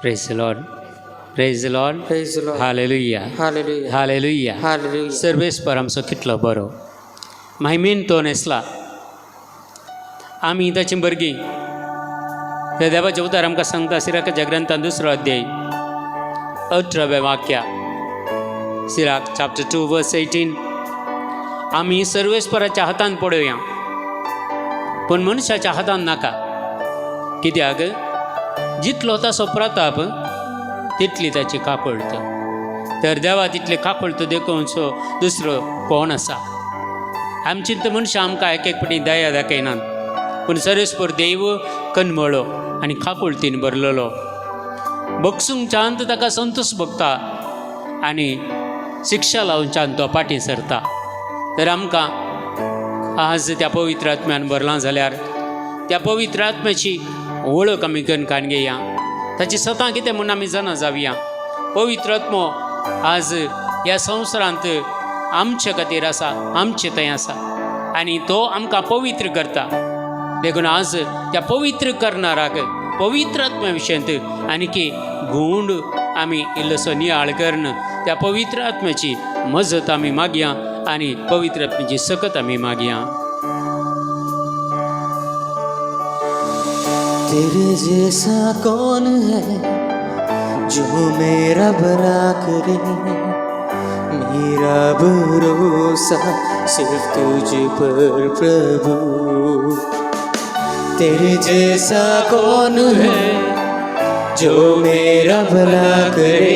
Praise the Lord. Praise the Lord. Praise the Lord. Hallelujah. Hallelujah. Hallelujah. Hallelujah. सर्वेस्पर आमचो कितलो बरो. महिमेन तो नेसला. आमी ताची भुरगीं. हे देवाचे उतार आमकां सांगता सिराक जग्रंथान 2रो अध्याय 18वें वाक्या. Sirach chapter 2 verse 18. आमी सर्वेस्पराच्या हातान पडोवया पूण मनशाच्या हातान नाका. कित्याक जितलो ताचो प्रताप तितली ताची काकूळट. तर देवा तितली काकूळट देखूनचो दुसरो कोण आसा. आमची तर मनशां आमकां एक एक फावटी दया दाखयनात पूण सर्वेस्पर देव कनमळो आनी काकूळटीन भरलेलो. बगसूंक चांत ताका संतोश भोगता आनी शिक्षा लावन चांत तो फाटीं सरता. तर आमकां आज त्या पवित्र आत्म्यान भरलां जाल्यार त्या पवित्र आत्म्याची वळख आमी कणकान घेया. ताची स्वता कितें म्हूण आमी जाणा जावया. पवित्र आत्मो आज ह्या संवसारांत आमचे खातीर आसा, आमचे थंय आसा आनी तो आमकां पवित्र करता. देखून आज त्या पवित्र करणाराक पवित्र आत्म्या विशयांत आनीक गूण आमी इल्लोसो नियाळ करून त्या पवित्र आत्म्याची मजत आमी मागया आनी पवित्र आत्म्याची सकत आमी मागया. तेरे जैसा कौन है जो मेरा भला करे, मेरा भरोसा सिर्फ तुझ पर प्रभु. तेरे जैसा कौन है जो मेरा भला करे,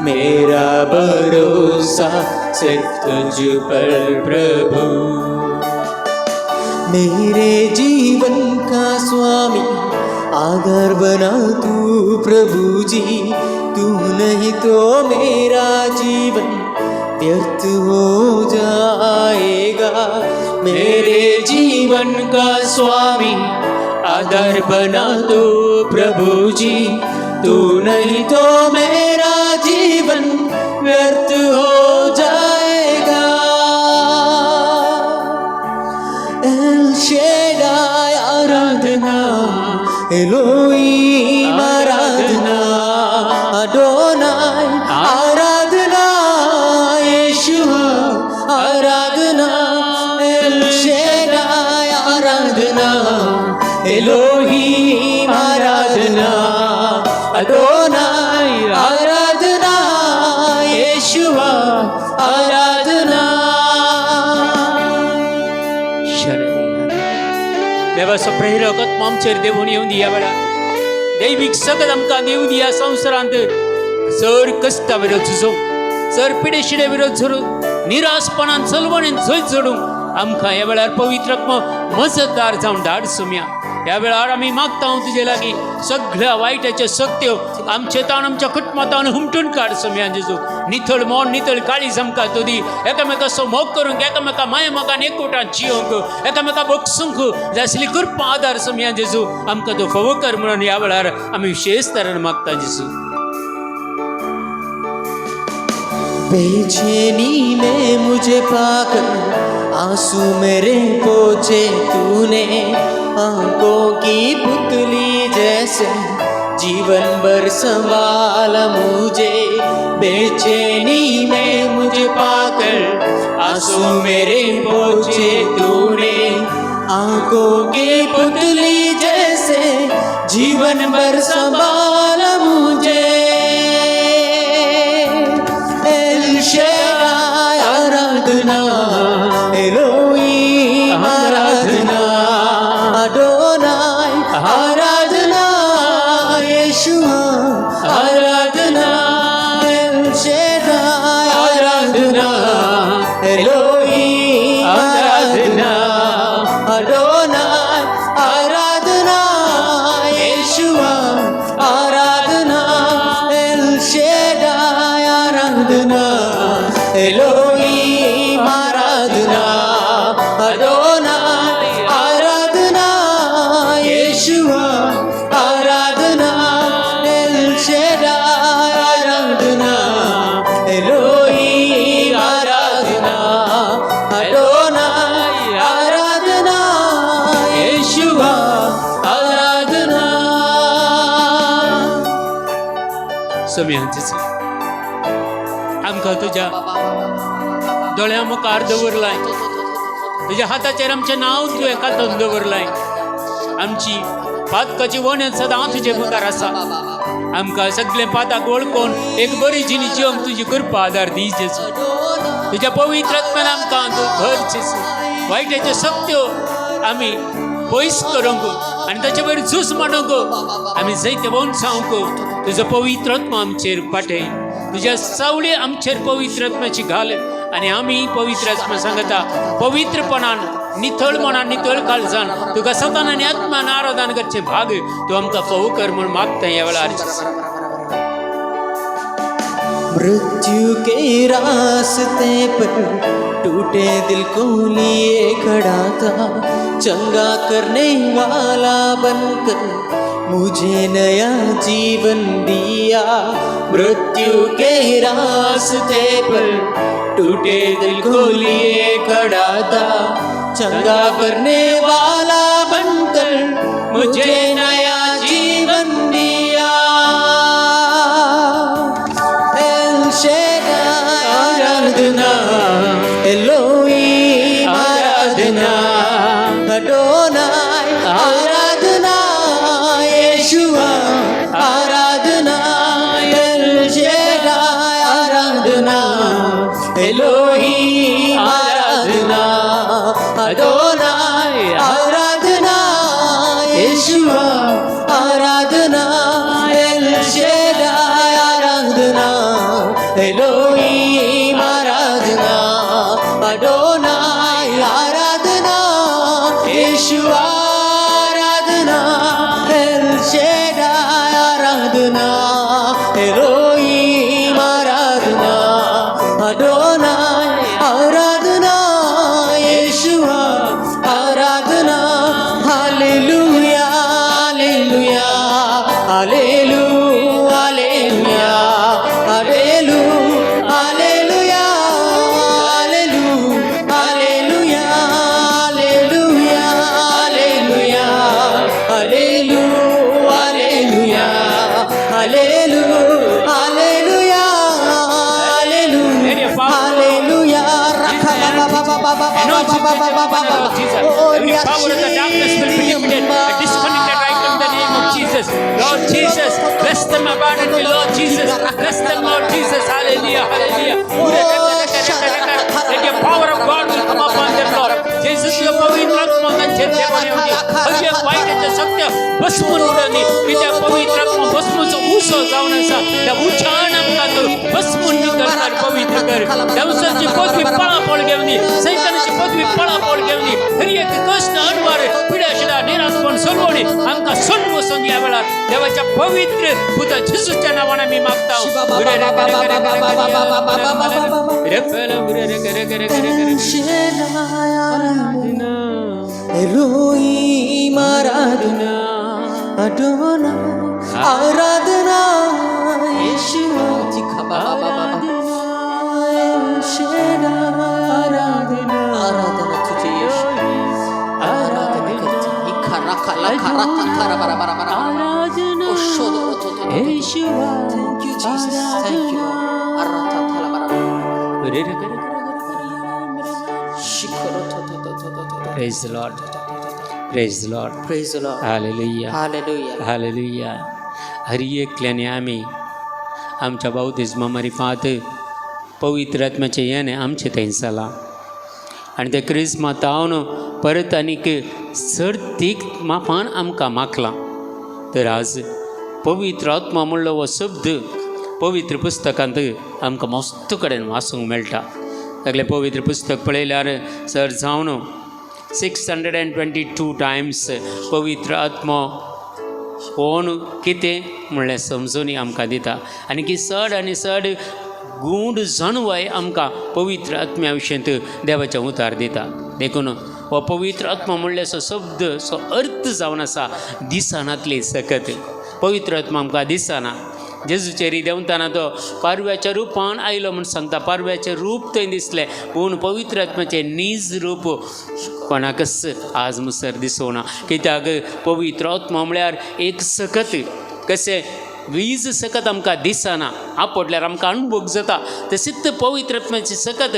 मेरा भरोसा सिर्फ तुझ पर प्रभु. मेरे जीवन का स्वामी आधार बना तू प्रभु जी. तू नहीं तो मेरा जीवन व्यर्थ हो जाएगा. मेरे जीवन का स्वामी आधार बना तू प्रभु जी. तू नहीं तो मेरा जीवन व्यर्थ हो जाएगा. एल शेडाय आराधना, एलोहीम आराधना, अडोनाय आराधना, येशुआ आराधना. एल शेडाय आराधना, एलोहीम आराधना, अडोनाय आराधना, येशुआ आराधना. देवाचो प्रेरक आत्मा आमचेर देवून येवन दिया वेळार दैवीक सकत आमकां देव दिया. संवसारांत चड कश्टा विरोध झुजूंक, चड पिडेशिडे विरोध झरून निराशपणान चलवणेन झंय चडूंक आमकां ह्या वेळार पवित्र आत्मा मजतदार जावन धाड सुम्या. ह्या वेळार आमी मागता तुजे लागीं सगळ्या वायटाच्यो सत्यो आमचे ताण आमच्या कुटुंबांत हुमटून काड सुम्या. जेजू नितळ मोड नितळ काळीज आमकां तूं दी. एकामेकाचो मोग करूंक, एकामेका माया मोगान एकवटान जियोंक, एकामेका बगसूंक जाय आसली कृपा आदार सुम्या. जेजू आमकां तूं फावो कर म्हणून ह्या वेळार आमी विशेष तरेन मागता जेजू. बेचैनी में मुझे पाकर आंसू मेरे पोंछे तूने. आंखों की पुतली जैसे जीवन भर संभाला मुझे. बेचैनी में मुझे पाकर आंसू मेरे पोंछे तूने. आंखों की पुतली जैसे जीवन भर संभाला मुझे. एल शेडाय आराधना, एलोहीम आराधना, अडोनाय आराधना, येशुआ आराधना. एल शेडाय आराधना, एलोहीम आराधना, अडोनाय आराधना, येशुआ आराधना. एल शेडाय आराधना, एलोहीम आराधना, अडोनाय आराधना, येशुआ आराधना. एल शेडाय समयांचेच आमकां तुज्या दोळ्या मुखार दवरलाय, तुज्या हाताचेर आमचें नांव तुवें कांतून दवरलाय. आमची पातकाची वणत सदां तुजे मुखार आसा. आमकां सगळे पाताक वळखून एक बरी जिणी जिवंक तुजी कृपा आदार दी जेजू. तुज्या पवित्र आत्म्यान आमकां तूं भर जेजू. वायट्याच्यो शक्त्यो आमी पयस करूंक आनी ताचे वयर झूज मारूंक आमी जायते वंशांक तुजो पवित्र आत्मा आमचेर पाठय. तुज्या सावळी आमचेर पवित्र आत्म्याची घाल आनी आमी पवित्र आत्मा सांगता पवित्रपणान नितळ मनान नितळ काळजान तुका सतान आनी आत्मान आराधन करचे भाग तूं आमकां फोव कर म्हूण मागता ह्या वेळार. मृत्यु के रास्ते पर टूटे दिल को लिए खड़ा था, चंगा करने वाला बनकर मुझे नया जीवन दिया. मृत्यु के रास्ते पर टूटे दिल को लिए खड़ा था, चंगा करने वाला बनकर मुझे नया जीवन दिया. एल शेडाई आराधना, एलोहीम आराधना, अडोनाई आराधना, येशुआ आराधना. एल शेडाई आराधना, एलोहीम आराधना, अडोनाई आराधना, येशुआ आराधना. एल शेडाई आराधना, एलोहीम आराधना, अडोनाई आराधना, येशुआ आराधना. एल शेडाई आराधना, एलोहीम आराधना, अडोनाई आराधना, येशुआ आराधना. Hallelujah hallelujah hallelujah hallelujah hallelujah hallelujah hallelujah hallelujah hallelujah hallelujah hallelujah hallelujah hallelujah hallelujah. रखा बाबा बाबा बाबा बाबा बाबा बाबा. Every power of the darkness will be defeated and disconnected right in the name of Jesus. Lord Jesus, bless them abundantly, Lord Jesus. Bless them, Lord Jesus. Hallelujah, hallelujah. Let your power of God will come upon them, Lord. Jesus, your पवित्र आत्मा त्यांच्या होती. भव्य वाईटाचं सत्य भस्मून उडवली. की त्या पवित्र आत्मा भस्मूचं उसळ जाऊन असा त्या उछाण आमकां तो भस्मून निघणार पवित्र कर. देवसाची पदवी पळापळ घेवनी, सैतानाची पदवी पळापळ घेवनी. खरी एक कष्ट अडवार पिढ्या शिडा निराशपण सोडवणी आमकां सोडून वचून या वेळार देवाच्या पवित्र पुत्र जेजूच्या नावाने मी मागता. एलोहीम आराधना, अडोनाई आराधना, येशुआ आराधना, एल शेडाई आराधना. आराधना तुझे येशू, आराधना करते. इखरा खाला खारा थारा बरा बरा बरा. आराधना Yeshua. Thank you Jesus, thank you. आराधना थाला बरा बरा. Praise the Lord. Praise the Lord. Praise the Lord. Hallelujah. Hallelujah. Hallelujah. हर एकल्याने आम्ही आमच्या बावतिस्मा मार्फत पवित्र आत्म्याचे याने आमचे थंयसला आनी ते क्रिस्मास तावन परत आनीक सर्तीक मापान आमकां मागला. तर आज पवित्र आत्मा म्हणलो हो शब्द पवित्र पुस्तकांत आमकां मस्त कडेन वाचूंक मेळटा. सगळें पवित्र पुस्तक पळयल्यार सर जावन 622 टायम्स पवित्र आत्मा कोण कितें म्हणलें समजून आमकां दिता. आनी की चड आनी चड गूढ जाणवाय आमकां पवित्र आत्म्या विशयींत देवाचें उतार दिता. देखून हो पवित्र आत्मा म्हणल्याचो शब्द सो अर्थ जावन आसा दिसानांतली सकत. पवित्र आत्मा आमकां दिसना. जेजूचेर देंवताना तो पारव्याच्या रुपान आयलो म्हूण सांगता. पारव्याचें रूप थंय दिसलें पूण पवित्र आत्म्याचें नीज रूप कोणाकच आज मुसर दिसूना. कित्याक पवित्र आत्मा म्हळ्यार एक सकत कशें वीज सकत आमकां दिसना आपटल्यार आमकां अनुभव जाता तशीच पवित्र आत्म्याची सकत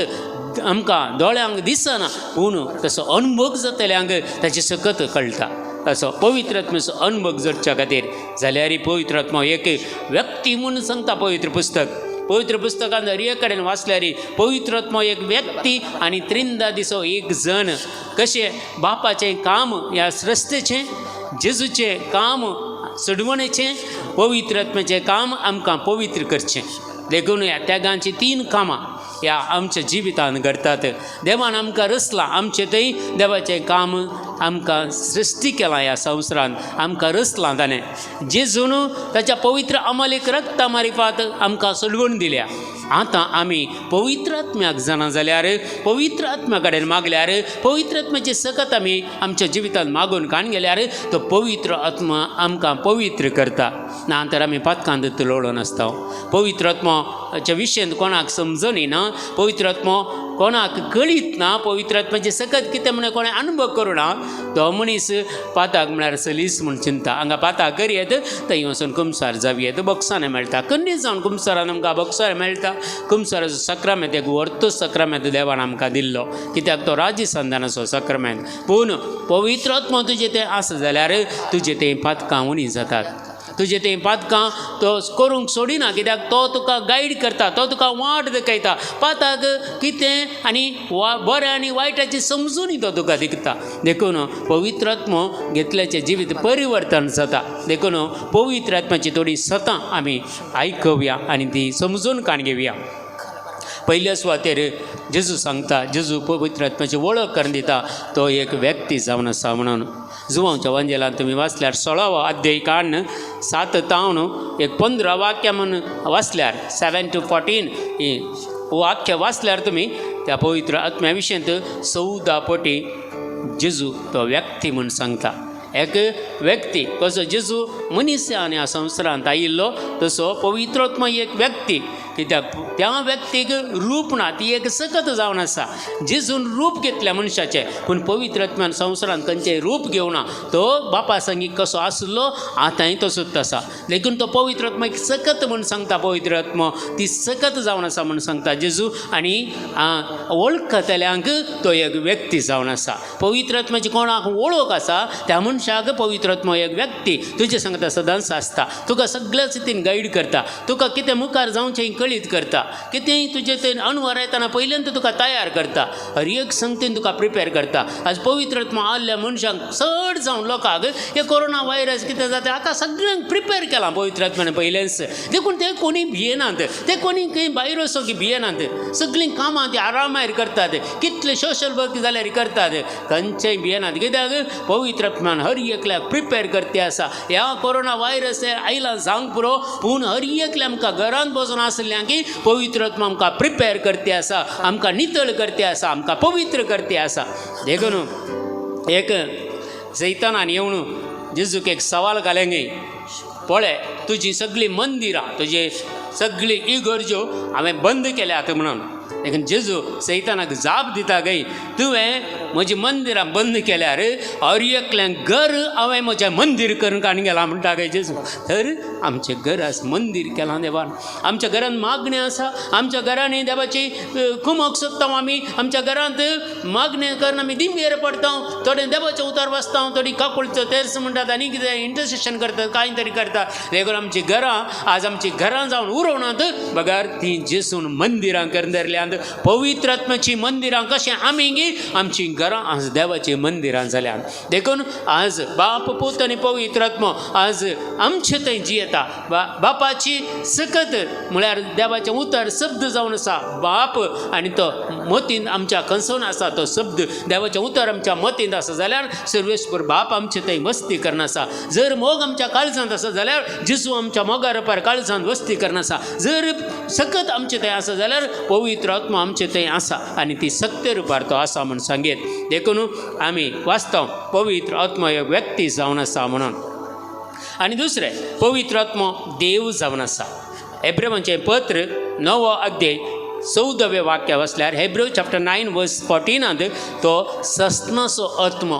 आमकां दोळ्यांक दिसना पूण तसो अनुभव जातल्यांक ताची सकत कळटा तसो पवित्र आत्म्याचो अनुभव जडच्या खातीर जाल्यार पवित्र आत्मा एक व्यक्ती म्हणून सांगता पवित्र पुस्तकांत हर एक कडेन वाचल्यार पवित्र आत्मा एक व्यक्ती आनी त्रिंदा दिसो एक जण कशें बापाचें काम ह्या सृश्टेचें जेजूचें काम सोडवणेचें पवित्र आत्म्याचें काम आमकां पवित्र करचें देखून ह्या त्यागांची 3 कामां ह्या आमच्या जिवितांत घडटात देवान आमकां रचलां आमचें थंय देवाचें काम आमकां सृश्टी केलां ह्या संवसारांत आमकां रचलां ताणें जेजून ताच्या पवित्र अमलेक रक्ता मारिफात आमकां सोडवण दिल्या आतां आमी पवित्र आत्म्याक जाणा जाल्यार पवित्र आत्म्या कडेन मागल्यार पवित्र आत्म्याची सकत आमी आमच्या जिवितांत मागून काण गेल्यार तो पवित्र आत्मा आमकां पवित्र करता ना तर आमी पातकांत लोळून आसता पवित्र आत्म्याच्या विशयेंत कोणाक समजून येना पवित्र आत्मा कोणाक कळीत ना पवित्र आत्म्याची सकत कितें म्हणून कोणें अनुभव करूं ना तो मनीस पाताक म्हळ्यार सलीस म्हूण चिंता हांगा पाताक करयेत थंय वचून कुमसार जावयेत बॉक्सांनी मेळटा कन्नी जावन कुमसारान आमकां बॉक्सार मेळटा कुमसाराचो सक्रामेंत एक व्हरतो सक्रामेंत देवान आमकां दिल्लो कित्याक तो राजसंधानाचो सक्रामेंत पूण पवित्र आत्मा तुजें तें आसा जाल्यार तुजें तें पातकां उणी जातात तुजें तें पातकां तो करूंक सोडिना कित्याक तो तुका गायड करता तो तुका वाट दाखयता पाताक कितें आनी बरें आनी वायटाची समजून तो तुका दिता देखून पवित्र आत्मो घेतल्याचें जिवीत परिवर्तन जाता देखून पवित्र आत्म्याची थोडी सतां आमी आयकवया आनी ती समजून काण घेवया पयल्या सुवातेर जेजू सांगता जेजू पवित्र आत्म्याची वळख करून दिता तो एक व्यक्ती जावन आसा म्हणून जुवांच्या वंजेलांत तुमी वाचल्यार 16वा अध्याय काण 7 तावन एक 15 वाक्यां म्हणून वाचल्यार 7 to 14 ही वाक्य वाचल्यार तुमी त्या पवित्र आत्म्या विशयंत 14 पटी जेजू तो व्यक्ती म्हूण सांगता एक व्यक्ती कसो जेजू मनीसांनी ह्या संवसारांत आयिल्लो तसो पवित्र आत्मा एक व्यक्ती कित्याक त्या व्यक्तीक रूप ना ती एक सकत जावन आसा जेजून रूप घेतल्या मनशाचें पूण पवित्र आत्म्यान संवसारांत खंयचें रूप घेवना तो बापा संगी कसो आसलो आतांय तसोच आसा देखून तो पवित्र आत्मा एक सकत म्हूण सांगता पवित्र आत्मा ती सकत जावन आसा म्हूण सांगता जेजू आनी वळखतल्यांक तो एक व्यक्ती जावन आसा पवित्र आत्म्याची कोणाक वळख आसा त्या मनशाक पवित्र आत्मा एक व्यक्ती तुजे सांगता सदांच आसता तुका सगळ्या स्थितीन गायड करता तुका कितें मुखार जावचें कळीत करता कितेंय तुजें तें अणभव येताना पयल्यान तुका तयार करता हर एक संगतीन तुका प्रिपेर करता आज पवित्र आत्मा आल्ल्या मनशांक चड जावन लोकांक हे कोरोना वायरस कितें जाता आतां सगळ्यांक प्रिपेर केलां पवित्र आत्म्यान पयलेंच देखून ते कोणी भियेनात ते कोणी खंय भायर वचो की भियेनात सगळीं कामां ती आरामार करतात कितले सोशल वर्क जाल्यार करतात खंयचेय भियेनात कित्याक पवित्र आत्म्यान हर एकल्याक प्रिपेर करते आसा ह्या कोरोना वायरस आयला सांग पुरो पूण हर एकल्या आमकां घरांत बसून आसले की पवित्र आत्मा आमकां प्रिपेर करते आसा आमकां नितळ करते आसा आमकां पवित्र करते आसा देखून एक सैतानान येवन जेजूक एक सवाल घालें गे पळय तुजी सगळीं मंदिरां तुजे सगळी इगर्ज्यो हांवें बंद केल्यात म्हणून देखून जेजू सैतानाक जाप दिता गई तुवें म्हजी मंदिरां बंद केल्यार हर एकल्यान घर हांवें म्हजें मंदीर करून काण गेलां म्हणटा गई जेजू तर आमचें घर आसा मंदीर केलां देवान आमच्या घरांत मागणी आसा आमच्या घरांनी देवाची कुमक सोदता आमी आमच्या घरांत मागणी करून आमी दिंबेर पडटा थोडे देवाचे उतार वाचता थोडी काकुळचो तेर्स म्हणटात आनी कितें इंटरसेशन करतात कांय तरी करतात देखून आमची घरां आज आमची घरां जावन उरोवनात बगार ती जेजून मंदिरां करून धरल्यात पवित्र आत्म्याची मंदिरां कशें आमी गी आमची घरां आज देवाची मंदिरां जाल्यात देखून आज बाप पूत आनी पवित्र आत्मा आज आमचे थंय जियेता बापाची सकत म्हळ्यार देवाचें उतर शब्द जावन आसा बाप आनी तो मतींत आमच्या खंसून आसा तो शब्द देवाचें उतर आमच्या मतींत आसा जाल्यार सर्वेस्वर बाप आमचे थंय वस्ती करना आसा जर मोग आमच्या काळजांत आसा जाल्यार जेजू आमच्या मोगा रुपार काळजांत वस्ती करना आसा जर सकत आमचे थंय आसा जाल्यार पवित्र आत्मा आमचे थंय आसा आनी ती सत्य रुपार तो आसा म्हूण सांगेत देखून आमी वाचता पवित्र आत्मा एक व्यक्ती जावन आसा म्हणून आनी दुसरें पवित्र आत्मा देव जावन आसा हेब्रेवांचें पत्र 9 अध्याय 14वें वाक्य वाचल्यार हेब्रेव चॅप्टर 9 वर्स 14 तो सस्नाचो आत्मा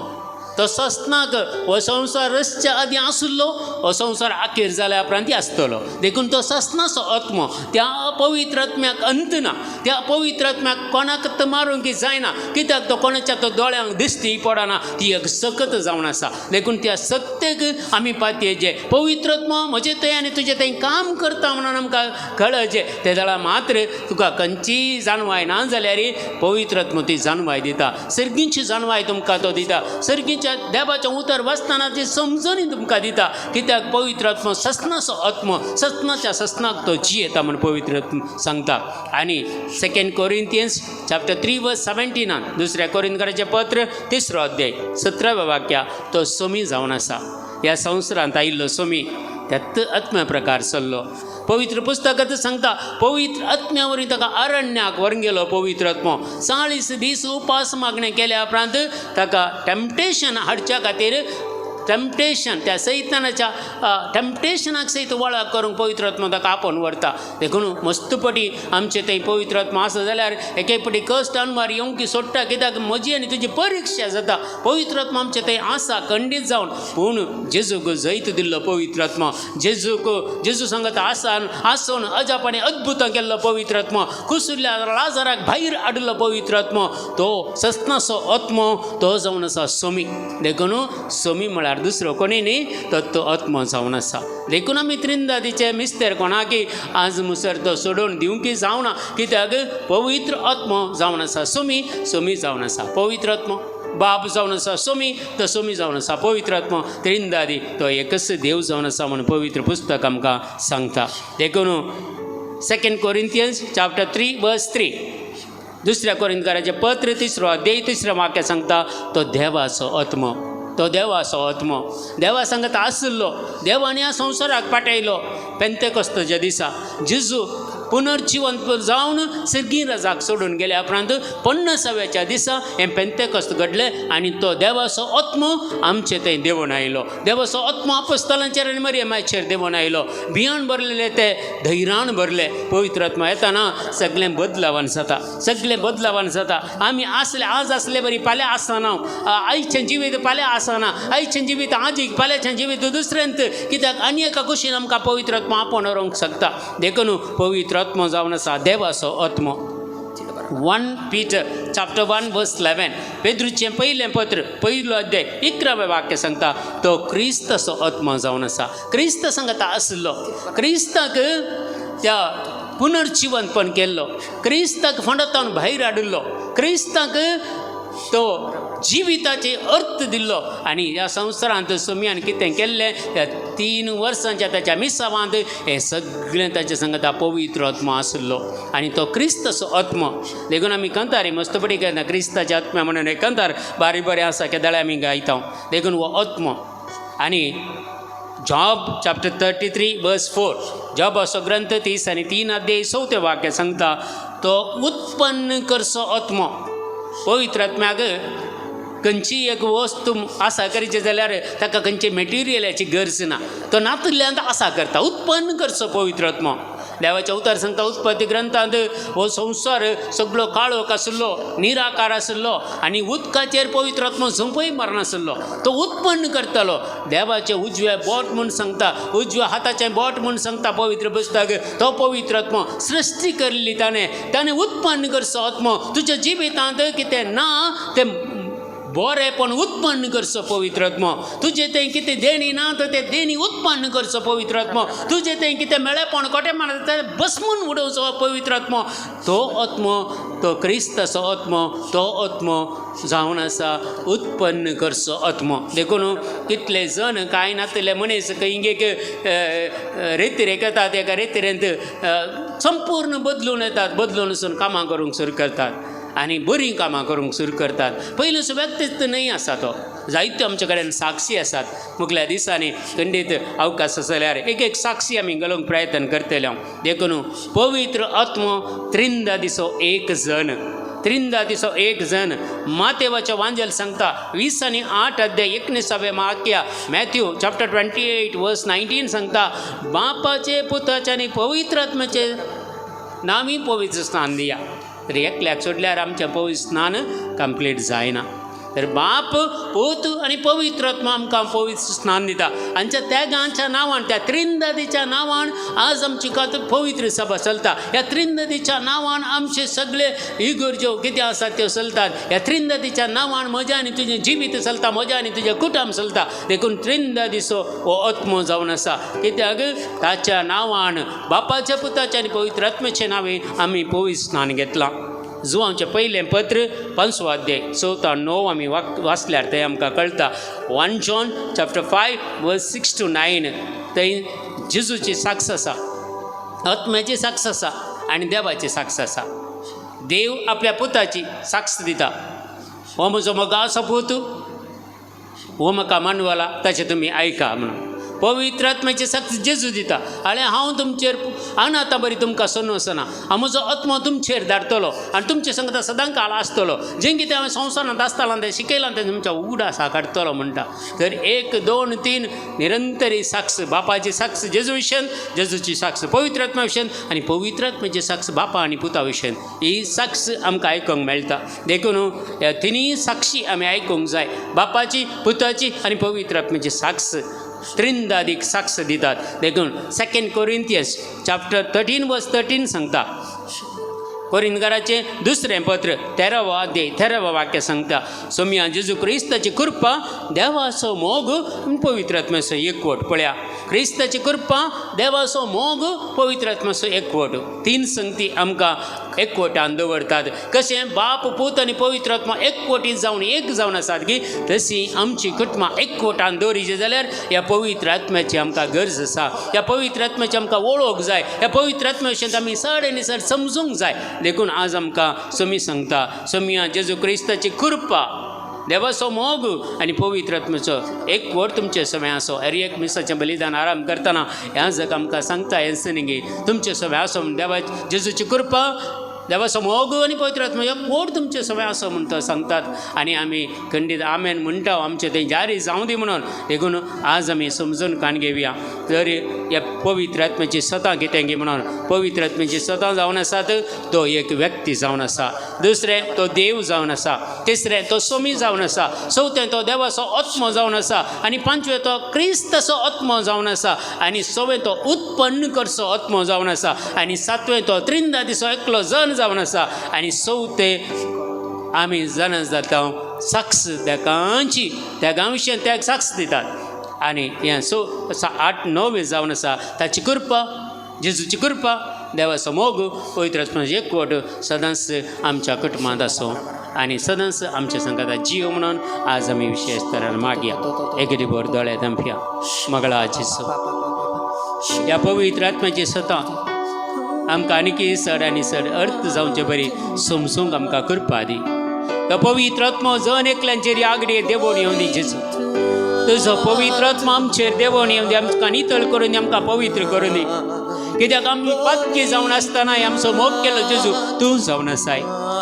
तो ससनाक हो संवसार रसच्या आदी आसुल्लो, हो संवसार अखेर जाल्या उपरांत आसतलो. देखून तो ससनाचो आत्मो, त्या पवित्र आत्म्याक अंत ना. त्या पवित्र आत्म्याक कोणाक मारूंक जायना, कित्याक तो कोणाच्या तो दोळ्यांक दिश्टी पडना. ती एक सकत जावन आसा. देखून त्या सत्तेक आमी पातयेचे. पवित्र आत्मा म्हजे थंय आनी तुजे थंय काम करता म्हणून आमकां कळचे. ते जाल्यार मात्र तुका खंयची जाणवाय ना जाल्यार पवित्र आत्मा ती जाणवाय दिता. सर्गीची जाणवाय तुमकां तो दिता. सर्गीच्या देवाचें उतर वाचतना ती समजणी तुमकां दिता. कित्याक पवित्र आत्मा ससनाचो आत्मा, ससनाच्या ससनाक तो जियेता म्हूण पवित्र आत्मा सांगता. आनी 2 कोरिंथियन्स चॅप्टर 3:17 दुसऱ्या कोरिंथकाराचें पत्र 3रो अध्याय 17व्या वाक्या तो सोमी जावन आसा. ह्या संवसारांत आयिल्लो सोमी त्यात आत्म्या प्रकार चल्लो. पवित्र पुस्तकात सांगता पवित्र आत्म्या वरवीं ताका अरण्याक व्हरून गेलो पवित्र आत्मो. 40 दीस उपास मागणें केल्या उपरांत ताका टेम्पटेशन हाडच्या खातीर टेम्पटेशन त्या सैतानाच्या टेम्पटेशनाक सहित वळख करूंक पवित्र आत्मा ताका आपोवन व्हरता. देखून मस्तपटी आमचे थंय पवित्र आत्मा आसा जाल्यार एके पटी कश्ट अनवार येवंकी सोडटा. कित्याक म्हजी आनी तुजी परिक्षा जाता. पवित्र आत्मा आमचे थंय आसा खंडीत जावन. पूण जेजूक जैत दिल्लो पवित्र आत्मा, जेजू सांगत आसून अजापाने अद्भुतां केल्लो पवित्र आत्मा, कुसुल्ल्या लाजाराक भायर हाडलो पवित्र आत्मा, तो ससनाचो आत्मा तो जावन आसा सोमी. देखून सोमी म्हळ्यार दुसरो कोणी न्ही, तो आत्मा जावन आसा. देखून आमी त्रिंदादीचे मिस्तेर कोणाकी आज मुसर तो सोडून दिवंकी जावना. कित्याक पवित्र आत्मा जावन आसा सोमी, सोमी जावन आसा पवित्र आत्मा. बाप जावन आसा सोमी, तो सोमी जावन आसा पवित्र आत्मा. त्रिंदादी तो एकच देव जावन आसा म्हणून पवित्र पुस्तक आमकां सांगता. देखून 2 कोरिंथियन्स चॅप्टर 3:3 दुसऱ्या कोरिंथकाराचें पत्र 3रो अध्याय 3ऱ्या वाक्या सांगता तो देवाचो आत्मा, तो देवाचो आत्मा. देवा सांगत आसलो, देवान ह्या संवसाराक पाठयलो. पेंतेकोस्ताच्या दिसा जेजू पुनर्जीवन जावन सर्गी राजाक सोडून गेल्या उपरांत 50व्या दिसा हें पेंतेकोस्त घडलें आनी तो देवाचो आत्मा आमचे थंय देवून आयलो. देवाचो आत्मा अपोस्तलांचेर आनी मरियमाचेर देवून आयलो. भियान भरलेले ते धैर्यान भरले. पवित्र आत्मा येताना सगळें बदलावन जाता, सगळें बदलावन जाता. आमी आसले आज आसले बरी फाल्यां आसना. आयचें जिवीत फाल्यां आसना. आयचें जिवीत आजीक, फाल्यांचें जिवीत दुसऱ्यांत. कित्याक आनी एका कुशीन आमकां पवित्र आत्मा आपोवन व्हरूंक शकता. देखून पवित्र आत्मा जावन आसा देवाचो आत्मा. 1 Peter chapter 1:11 पेद्रूचें पयलें पत्र 1लो अध्याय 11वें वाक्य सांगता तो क्रिस्ताचो आत्मा जावन आसा. क्रिस्त सांगता आसलो. क्रिस्ताक त्या पुनर्जीवनपण केल्लो. क्रिस्ताक फंडातावन भायर हाडिल्लो. क्रिस्ताक तो जिविताचे अर्थ दिल्लो. आनी ह्या संवसारांत सोम्यान कितें केल्लें त्या 3 वर्सांच्या ताच्या मिसावांत हें सगळें ताचे सांगता पवित्र आत्मा आसलो. आनी तो क्रिस्ताचो आत्मा. देखून आमी कंतारी मस्तपडी केन्ना क्रिस्ताच्या आत्म्या म्हणून हे कंतार बारीक बरें आसा केदाळे आमी गायता. देखून हो आत्मा. आनी जॉब चॅप्टर 33:4 जॉब असो ग्रंथ 30 आनी 3 अध्याय 4 वाक्य सांगता तो उत्पन्न करचो आत्मा. पवित्र आत्म्याक खंयची एक वस्तू आसा करचे जाल्यार ताका खंयचे मॅटेरियलाची गरज ना. तो नातुल्ल्यान आसा करता. उत्पन्न करचो पवित्र आत्मा. देवाचें उतर सांगता उत्पत्ती ग्रंथांत हो संवसार सगळो काळोख आसलो, निराकार आसलो आनी उदकाचेर पवित्र आत्मा झंपय मारनासलो. तो उत्पन्न करतालो. देवाचें उजवें बोट म्हूण सांगता, उजव्या हाताचें बोट म्हूण सांगता पवित्र पुस्तक. तो पवित्र आत्मा सृश्टी केल्ली ताणें उत्पन्न करचो आत्मा. तुज्या जिवितांत कितें ना तें बरेंपण उत्पन्न करचो पवित्र आत्मा. तुजे थंय कितें देणी ना तर तें देणी उत्पन्न करचो पवित्र आत्मा. तुजे थंय कितें मेळेपण कोटें मारता तें बसमून उडोवचो पवित्र आत्मा. तो आत्मा तो क्रिस्ताचो आत्मा. तो आत्मा जावन आसा उत्पन्न करचो आत्मा. देखून कितले जण कांय नातले मनीस हिंगेक रेतीरेक येतात. एका रेतीरेंत संपूर्ण बदलून येतात. बदलून वचून कामां करूंक सुरू करतात आनी बरीं कामां करूंक सुरू करतात. पयलींचो व्यक्तीच न्हय आसा तो. जायत्यो आमचे कडेन साक्षी आसात. मुगल्या दिसांनी खंडीत अवकाश जाल्यार एक साक्षी आमी घालूंक प्रयत्न करतले हांव. देखून पवित्र आत्मा त्रिंदादीचो एक जण. त्रिंदादीचो एक जण. मातेवाचो वांजेल सांगता 20 आनी 8 अध्याय 19वें वाक्य. मॅथ्यू चॅप्टर 28:19 सांगता बापाचे पुताचे आनी पवित्र आत्म्याचे नामी पवित्र स्नान दिया. तर एकल्याक सोडल्यार आमचें पवित्र स्नान कंप्लीट जायना. तर बाप पूत आनी पवित्र आत्मा आमकां पवित्र स्नान दिता. आमच्या त्यागांच्या नांवान, त्या त्रिंददीच्या नांवान आज आमची पवित्र सभा चलता. ह्या त्रिंददीच्या नांवान आमचे सगळे इगर्ज्यो कितें आसा त्यो चलतात. ह्या त्रिंददीच्या नांवान म्हजें आनी तुजें जिवीत चलता, म्हजें आनी तुजें कुटुंब चलता. देखून त्रिंददीचो हो आत्मो जावन आसा. कित्याक ताच्या नांवान बापाच्या, पुताच्या आनी पवित्र आत्म्याचे नांवे आमी पवित्र स्नान घेतलां. जुवांचें पयलें पत्र 5 अध्याय 4-9 आमी वाचल्यार थंय आमकां कळटा. 1 John chapter 5 verse 6 to 9 थंय जेजूची साक्ष आसा, आत्म्याची साक्ष आसा आनी देवाची साक्ष आसा. देव आपल्या पुताची साक्ष दिता. हो म्हजो मोगा आसा पूत, हो म्हाका मानवला, ताचें तुमी आयका म्हणून. पवित्र आत्म्याची साक्ष जेजू दिता. आनी हांव तुमचेर आतां बरी तुमकां सनसना, हांव म्हजो आत्मो तुमचेर धाडटलो आनी तुमचे संगता सदां काळ आसतलो. जें कितें हांवें संवसारांत आसतालां तें शिकयलां तें तुमच्या उगडासा काडटलो म्हणटा. तर 1, 2, 3 निरंतर ही साक्ष, बापाची साक्ष जेजू विशयन, जेजूची साक्ष पवित्र आत्म्या विशयन आनी पवित्र आत्म्याची साक्ष बापा आनी पुता विशयन. ही साक्ष आमकां आयकूंक मेळटा. देखून ह्या तिनूय साक्षी आमी आयकूंक जाय. बापाची, पुताची आनी पवित्र आत्म्याची साक्ष त्रिंदादीक साक्ष दितात. देखून 2 Corinthians chapter 13 verse 13 सांगता. कोरिंथकाराचें दुसरें पत्र 13वा अध्याय 13वा वाक्य सांगता. सोम्या जेजू क्रिस्ताची कृपा, देवाचो मोग, पवित्र आत्म्याचो एकवट. पळया, क्रिस्ताची कृपा, देवाचो मोग, पवित्र आत्म्याचो एकवट. 3 संगती आमकां एकवटान दवरतात. कशें बाप, पूत आनी पवित्र आत्मा एकवटीत जावन एक जावन आसात की तशी आमची कुटुंबां एकवटान दवरिची जाल्यार ह्या पवित्र आत्म्याची आमकां गरज आसा. ह्या पवित्र आत्म्याची आमकां वळख जाय. ह्या पवित्र आत्म्या विशयन आमी चड आनी चड समजूंक जाय. देखून आज आमकां सोमी सांगता, सोम्या जेजू क्रिस्ताची कृपा, देवाचो मोग आनी पवित्र आत्म्याचो एकवट तुमचे समें आसो. हर एक मिसाचें बलिदान आराम करतना ह्या जग आमकां सांगता हे सनिंगे तुमचे समें आसो. देवा जेजूची कृपा, देवाचो मोग आनी पवित्र आत्म्याचो एकवट तुमचे समें आसो म्हूण तो सांगतात. आनी आमी खंडीत आमेन म्हणटा, आमचें तें जारी जावं दी म्हणून. देखून आज आमी समजून कान घेवया. तर ह्या पवित्र आत्म्याची सतां कितें गे म्हणून. पवित्र आत्म्याची सतां जावन आसात. तो एक व्यक्ती जावन आसा. दुसरें तो देव जावन आसा. तिसरें तो सोमी जावन आसा. चवथें तो देवाचो आत्मो जावन आसा. आनी पांचवें तो क्रिस्ताचो आत्मो जावन आसा. आनी सवें तो उत्पन्न करचो आत्मो जावन आसा. आनी सातवें तो त्रिंदादीचो एकलो जन जावन आसा. आनी चवथें आमी जाणा जाता साक्ष देगांची, त्या विशयन त्या साक्ष दितात. आनी हें 8-9 जावन आसा. ताची कृपा, जेजूची कृपा, देवाचो मोग, पवित्र आत्म्याचो एकवट सदांच आमच्या कुटुंबांत आसूं आनी सदांच आमच्या संगता जीव म्हणून आज आमी विशेश तरान मागया. एकेरी भर दोळे धांपया. मंगळा जेजू, ह्या पवित्र आत्म्याची सतां आमकां आनीक चड आनी चड अर्थ जावचे बरी समजूंक आमकां कृपा दी. तो पवित्र आत्मो जन एकल्यांचेर आगडे देवोन येवं दी जेजू. तुजो पवित्र आत्मा आमचेर देवोन येवं दी. आमकां नितळ करून दी, आमकां पवित्र करून दी. कित्याक आमी पातकी जावन आसतना आमचो मोग केलो जेजू तूं जावन आसाय.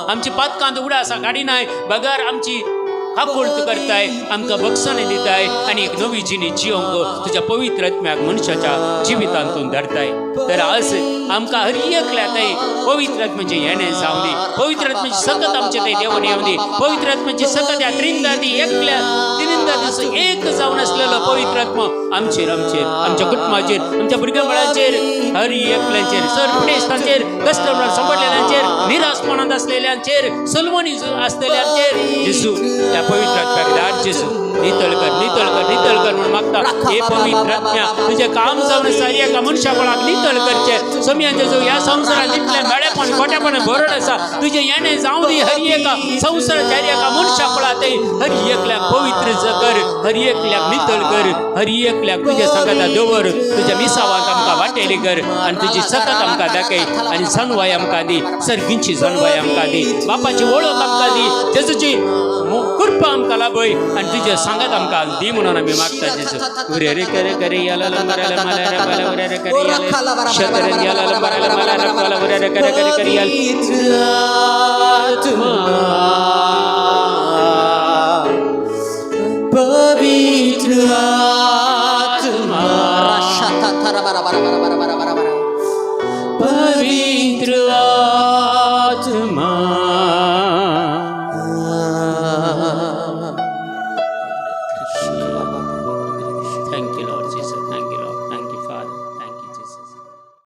आमची पातकांत उगडासा काडिनाय, बगार आमची काकुळत करताय, आमकां बक्षण दिताय आनी एक नवी जिणी जियोंक तुज्या पवित्र आत्म्याक मनशाच्या जिवितांतून धरताय. तर आज आमकां हर एकल्यातय पवित्र आत्म्याचें येणें जावं दी. पवित्र आत्म्याची सकत आमचे थंय देवोन येवं दी. पवित्र आत्म्याची सकत ह्या त्रिंदादी एकल्या त्रिंदादीचो एक जावन आसलेलो पवित्र आत्मा आमचेर, आमच्या कुटुंबाचेर, आमच्या भुरग्यां बाळांचेर, हर एकल्यांचेर, सरपुडेस्तांचेर, कश्टांत सांपडलेल्यांचेर, निरासपणांत आसलेल्यांचेर, सलमणी आसलेल्यांचेर जेजू त्या पवित्र आत्म्याक धाड. जेजू नितळ कर, नितळ कर, नितळ कर म्हणून मागता. हे पवित्र आत्म्या तुजें काम जावन आसा. एका मनशा कोणाक नितळ करचें. सोम्या जेजू ह्या संवसारांत इतलें मेळेपण खोटेपण भरून आसा. तुजें येणें जावं दी. हर एका संवसाराच्या हर एका मनशा कोणाकय हर एकल्याक पवित्र कर, हर एकल्याक नितळ कर, हर एकल्याक तुज्या संगता दवर. तुज्या मिसावाक आमकां वाटेली कर आनी तुजी सकत आमकां दाखय आनी जणवाय आमकां दी. सर्गींची जणवाय आमकां दी. बापाची वळख आमकां दी. जेजूची कृपा आमकां लाभय आनी तुजे सांगत आमकां दी म्हणून आमी मागता. जेजू उरे रे करे करे याला लंबराला मला रे बाला उरे रे करे याला शतरन याला लंबराला मला रे बाला उरे रे करे करे करे याला पवित्र आत्मा राशा था बरा बरा बरा बरा बरा बरा बरा पवित्र